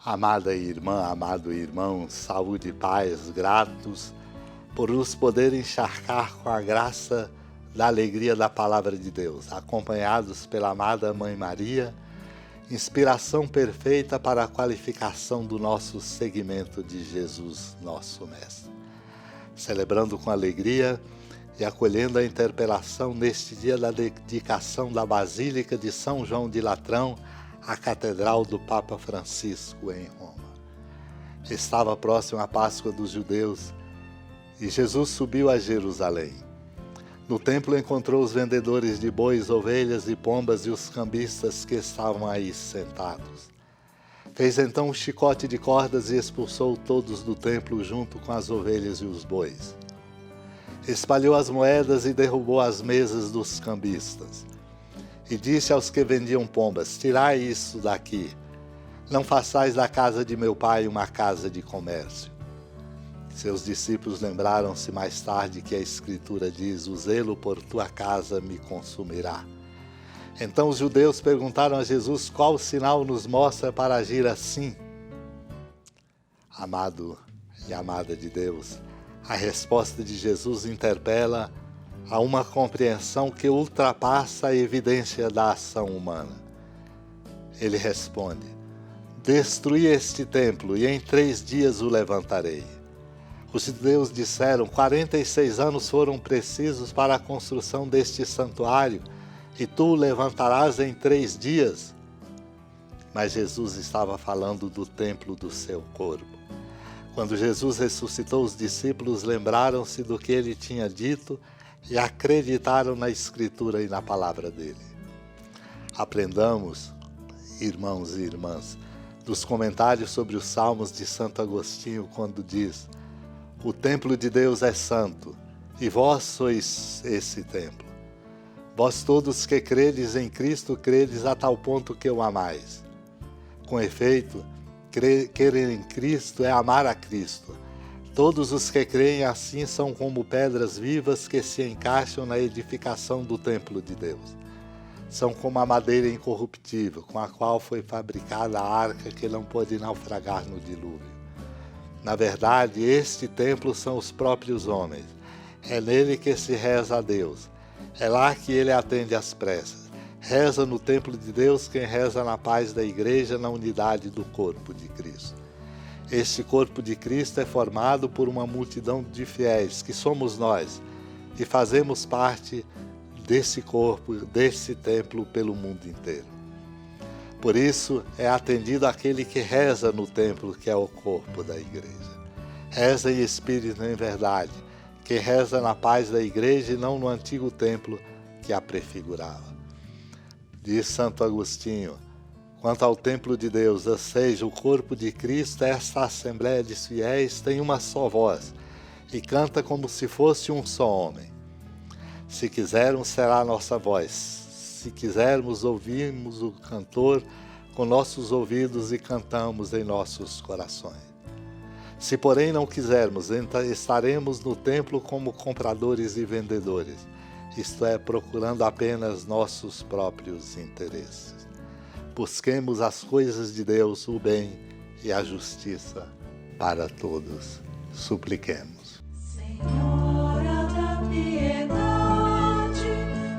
Amada irmã, amado irmão, saúde e paz, gratos por nos poder encharcar com a graça da alegria da Palavra de Deus, acompanhados pela amada Mãe Maria, inspiração perfeita para a qualificação do nosso seguimento de Jesus, nosso Mestre. Celebrando com alegria e acolhendo a interpelação neste dia da dedicação da Basílica de São João de Latrão, a Catedral do Papa Francisco em Roma. Estava próximo a Páscoa dos judeus e Jesus subiu a Jerusalém. No templo encontrou os vendedores de bois, ovelhas e pombas e os cambistas que estavam aí sentados. Fez então um chicote de cordas e expulsou todos do templo junto com as ovelhas e os bois. Espalhou as moedas e derrubou as mesas dos cambistas. E disse aos que vendiam pombas: tirai isso daqui, não façais da casa de meu pai uma casa de comércio. Seus discípulos lembraram-se mais tarde que a Escritura diz: o zelo por tua casa me consumirá. Então os judeus perguntaram a Jesus: qual sinal nos mostra para agir assim? Amado e amada de Deus, a resposta de Jesus interpela a uma compreensão que ultrapassa a evidência da ação humana. Ele responde: destruí este templo e em 3 dias o levantarei. Os judeus disseram: 46 anos foram precisos para a construção deste santuário e tu o levantarás em 3 dias. Mas Jesus estava falando do templo do seu corpo. Quando Jesus ressuscitou, os discípulos lembraram-se do que ele tinha dito e acreditaram na Escritura e na palavra dele. Aprendamos, irmãos e irmãs, dos comentários sobre os Salmos de Santo Agostinho, quando diz: o templo de Deus é santo, e vós sois esse templo. Vós todos que credes em Cristo, credes a tal ponto que o amais. Com efeito, crer em Cristo é amar a Cristo. Todos os que creem assim são como pedras vivas que se encaixam na edificação do templo de Deus. São como a madeira incorruptível, com a qual foi fabricada a arca que não pôde naufragar no dilúvio. Na verdade, este templo são os próprios homens. É nele que se reza a Deus. É lá que ele atende às preces. Reza no templo de Deus quem reza na paz da igreja, na unidade do corpo de Cristo. Este corpo de Cristo é formado por uma multidão de fiéis, que somos nós, e fazemos parte desse corpo, desse templo pelo mundo inteiro. Por isso, é atendido aquele que reza no templo, que é o corpo da igreja. Reza em espírito e em verdade, que reza na paz da igreja e não no antigo templo que a prefigurava. Diz Santo Agostinho: quanto ao templo de Deus, ou seja, o corpo de Cristo, esta assembleia de fiéis tem uma só voz e canta como se fosse um só homem. Se quisermos, será a nossa voz. Se quisermos, ouvimos o cantor com nossos ouvidos e cantamos em nossos corações. Se, porém, não quisermos, estaremos no templo como compradores e vendedores, isto é, procurando apenas nossos próprios interesses. Busquemos as coisas de Deus, o bem e a justiça para todos. Supliquemos. Senhora da piedade,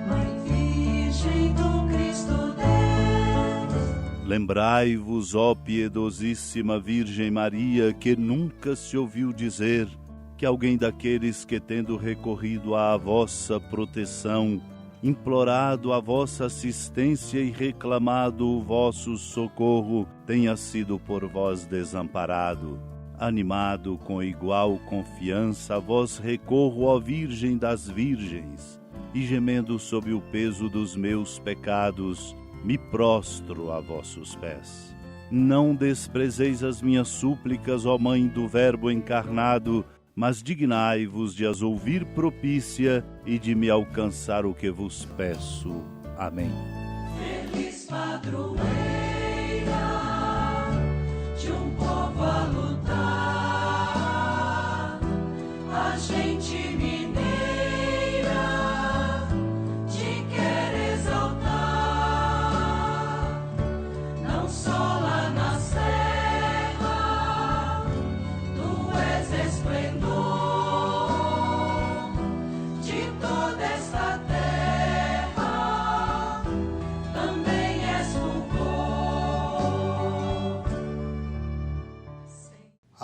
Mãe Virgem do Cristo Deus. Lembrai-vos, ó piedosíssima Virgem Maria, que nunca se ouviu dizer que alguém daqueles que, tendo recorrido à vossa proteção, implorado a vossa assistência e reclamado o vosso socorro, tenha sido por vós desamparado. Animado com igual confiança, a vós recorro, ó Virgem das Virgens, e gemendo sob o peso dos meus pecados, me prostro a vossos pés. Não desprezeis as minhas súplicas, ó Mãe do Verbo encarnado, mas dignai-vos de as ouvir propícia e de me alcançar o que vos peço. Amém. Feliz padroeira de um povo a lutar, a gente mineira te quer exaltar, não só lá na serra,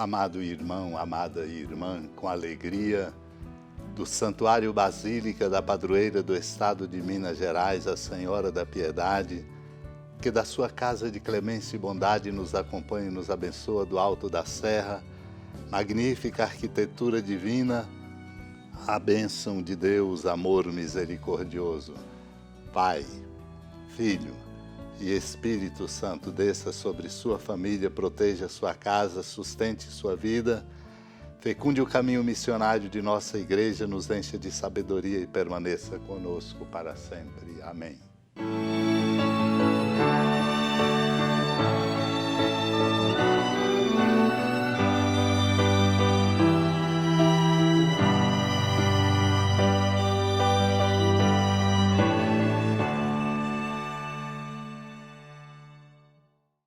amado irmão, amada irmã, com alegria, do Santuário Basílica da Padroeira do Estado de Minas Gerais, a Senhora da Piedade, que da sua casa de clemência e bondade nos acompanha e nos abençoa do alto da serra, magnífica arquitetura divina, a bênção de Deus, amor misericordioso, Pai, Filho e Espírito Santo desça sobre sua família, proteja sua casa, sustente sua vida, fecunde o caminho missionário de nossa igreja, nos encha de sabedoria e permaneça conosco para sempre. Amém.